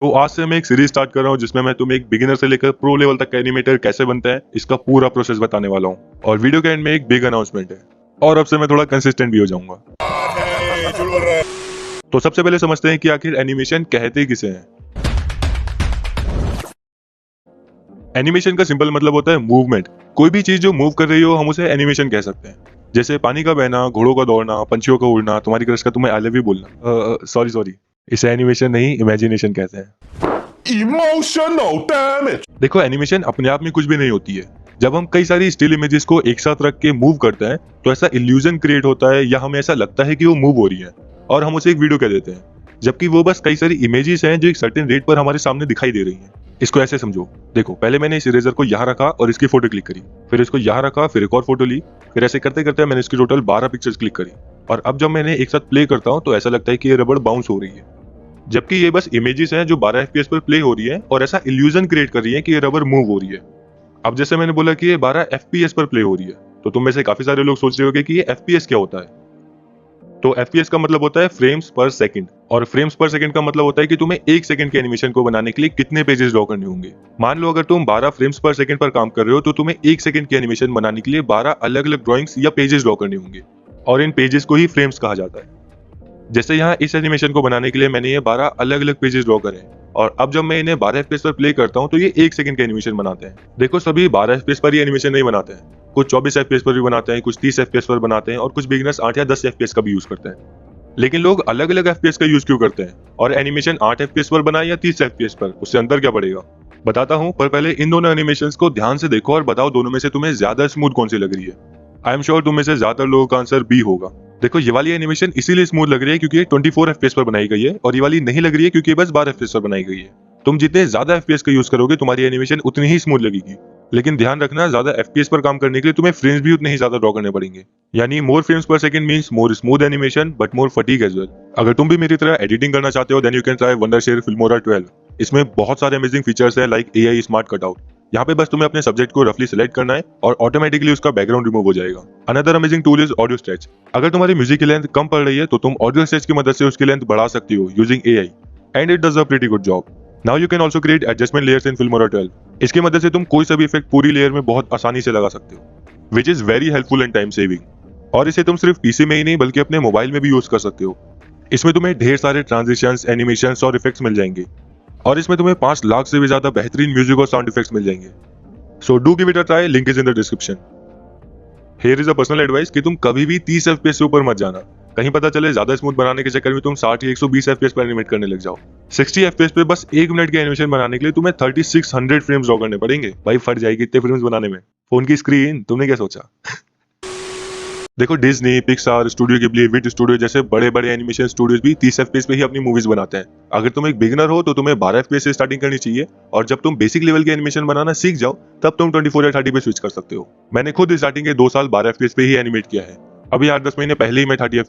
तो आज से मैं एक सीरीज स्टार्ट कर रहा हूँ जिसमें मैं तुम्हें एक बिगिनर से लेकर प्रो लेवल तक का एनिमेटर कैसे बनता है इसका पूरा प्रोसेस बताने वाला हूँ। और वीडियो के एंड में एक बिग अनाउंसमेंट है और अब से मैं थोड़ा कंसिस्टेंट भी हो जाऊंगा। तो सबसे पहले समझते हैं कि आखिर एनिमेशन कहते किसे हैं। एनिमेशन का सिंपल मतलब होता है मूवमेंट। कोई भी चीज जो मूव कर रही हो हम उसे एनिमेशन कह सकते हैं। जैसे पानी का बहना, घोड़ों का दौड़ना, पंछियों का उड़ना, तुम्हारी क्रश का तुम्हें आई लव यू बोलना। सॉरी सॉरी, इसे एनिमेशन नहीं इमेजिनेशन कहते हैं। Emotional damage. देखो, एनिमेशन अपने आप में कुछ भी नहीं होती है। जब हम कई सारी स्टिल इमेजेस को एक साथ रख के मूव करते हैं तो ऐसा इल्यूजन क्रिएट होता है या हमें ऐसा लगता है कि वो मूव हो रही है और हम उसे एक वीडियो कह देते हैं, जबकि वो बस कई सारी इमेजेस हैं जो एक सर्टेन रेट पर हमारे सामने दिखाई दे रही हैं। इसको ऐसे समझो, देखो पहले मैंने इस इरेजर को यहाँ रखा और इसकी फोटो क्लिक करी, फिर इसको यहाँ रखा, फिर एक और फोटो ली, फिर ऐसे करते करते मैंने इसकी टोटल 12 पिक्चर्स क्लिक करी। और अब जब मैंने एक साथ प्ले करता हूँ तो ऐसा लगता है कि ये रबड़ बाउंस हो रही है, जबकि ये बस इमेजेस हैं जो 12 FPS पर प्ले हो रही है और ऐसा इल्यूजन क्रिएट कर रही है कि ये रबर मूव हो रही है। अब जैसे मैंने बोला कि ये 12 FPS पर प्ले हो रही है, तो तुम में से काफी सारे लोग सोच रहे होंगे कि ये FPS क्या होता है। तो FPS का मतलब होता है फ्रेम्स पर सेकंड, और फ्रेम्स पर सेकंड का मतलब होता है कि तुम्हें एक सेकंड के एनिमेशन को बनाने के लिए कितने पेजेस ड्रॉ करने होंगे। मान लो अगर तुम 12 फ्रेम्स पर सेकंड पर काम कर रहे हो तो तुम्हें एक सेकंड के एनिमेशन बनाने के लिए 12 अलग अलग ड्रॉइंग्स या पेजेस ड्रॉ करने होंगे, और इन पेजेस को ही फ्रेम्स कहा जाता है। जैसे यहाँ इस एनिमेशन को बनाने के लिए मैंने ये 12 अलग अलग पेजेस ड्रॉ करे, और अब जब मैं इन्हें 12 FPS पर प्ले करता हूँ तो ये एक सेकंड के एनिमेशन बनाते हैं। देखो, सभी 12 FPS पर ही एनिमेशन नहीं बनाते हैं, कुछ 24 FPS पर भी बनाते हैं, कुछ 30 FPS पर बनाते हैं, और कुछ बिगिनर्स 8 या 10 FPS का भी यूज करते हैं। लेकिन लोग अलग अलग FPS का यूज क्यों करते हैं, और एनिमेशन 8 FPS पर बनाए या 30 FPS पर, उससे अंतर क्या पड़ेगा बताता हूँ। पर पहले इन दोनों एनिमेशंस को ध्यान से देखो और बताओ दोनों में से तुम्हें ज्यादा स्मूथ कौन सी लग रही है। आई एम श्योर तुम में से ज्यादातर लोगों का आंसर बी होगा। देखो, ये वाली एनिमेशन इसीलिए स्मूथ लग रही है क्योंकि ये 24 FPS पर बनाई गई है, और ये वाली नहीं लग रही है क्योंकि ये बस 12 FPS पर बनाई गई है। तुम जितने ज्यादा FPS का यूज करोगे तुम्हारी एनिमेशन उतनी ही स्मूथ लगेगी। लेकिन ध्यान रखना, ज्यादा FPS पर काम करने के लिए तुम्हें फ्रेम्स भी उतने ही ज्यादा ड्रॉ करने पड़ेंगे। यानी more frames per second means more smooth animation but more fatigue as well. अगर तुम भी मेरी तरह एडिटिंग करना चाहते हो then you can try Wondershare Filmora 12। इसमें बहुत सारे अमेजिंग फीचर्स है लाइक AI स्मार्ट कटआउट। यहाँ पे बस तुम्हें अपने सब्जेक्ट को रफली सिलेक्ट करना है और ऑटोमेटिकली उसका बैकग्राउंड रिमूव हो जाएगा। Another amazing tool is audio stretch. अगर तुम्हारी म्यूजिक की लेंथ कम पड़ रही है तो तुम ऑडियो स्ट्रेच की मदद से उसकी लेंथ बढ़ा सकती हो using AI, and it does a pretty good job. Now you can also create adjustment layers in Filmora 12। इसकी मदद से तुम कोई सा भी इफेक्ट पूरी लेयर में बहुत आसानी से लगा सकते हो, which is very helpful and time saving. और इसे तुम सिर्फ PC में ही नहीं बल्कि अपने मोबाइल में भी यूज कर सकते हो। इसमें तुम्हें ढेर सारे ट्रांजिशंस, एनिमेशंस और इफेक्ट्स मिल जाएंगे, और इसमें तुम्हें 5 लाख से भी ज्यादा बेहतरीन म्यूजिक और साउंड इफेक्ट्स मिल जाएंगे। So do give it a try, link is in the description. Here is a personal advice कि तुम कभी भी 30 FPS से ऊपर मत जाना। कहीं पता चले ज्यादा स्मूथ बनाने के चक्कर में तुम 60 या 120 FPS पर एनिमेट करने लग जाओ। 60 FPS पे बस 1 मिनट के एनिमेशन बनाने के लिए तुम्हें 3600 फ्रेम्स ड्रॉ करने पड़ेंगे। भाई फट जाएगी इतने फ्रेम्स बनाने में। फोन की स्क्रीन, तुमने क्या सोचा? देखो, डिज्नी, पिक्सार, स्टूडियो गिबली, विट स्टूडियो जैसे बड़े बड़े एनिमेशन स्टूडियोज भी 30 FPS पे ही अपनी मूवीज बनाते हैं। अगर तुम एक बिगिनर हो तो तुम्हें 12 FPS से स्टार्टिंग करनी चाहिए, और जब तुम बेसिक लेवल के एनिमेशन बनाना सीख जाओ तब तुम 24 या 30 पे स्विच कर सकते हो। मैंने खुद स्टार्टिंग के 2 साल 12 FPS पे ही एनिमेट किया है। अभी 8-10 महीने पहले ही मैं 30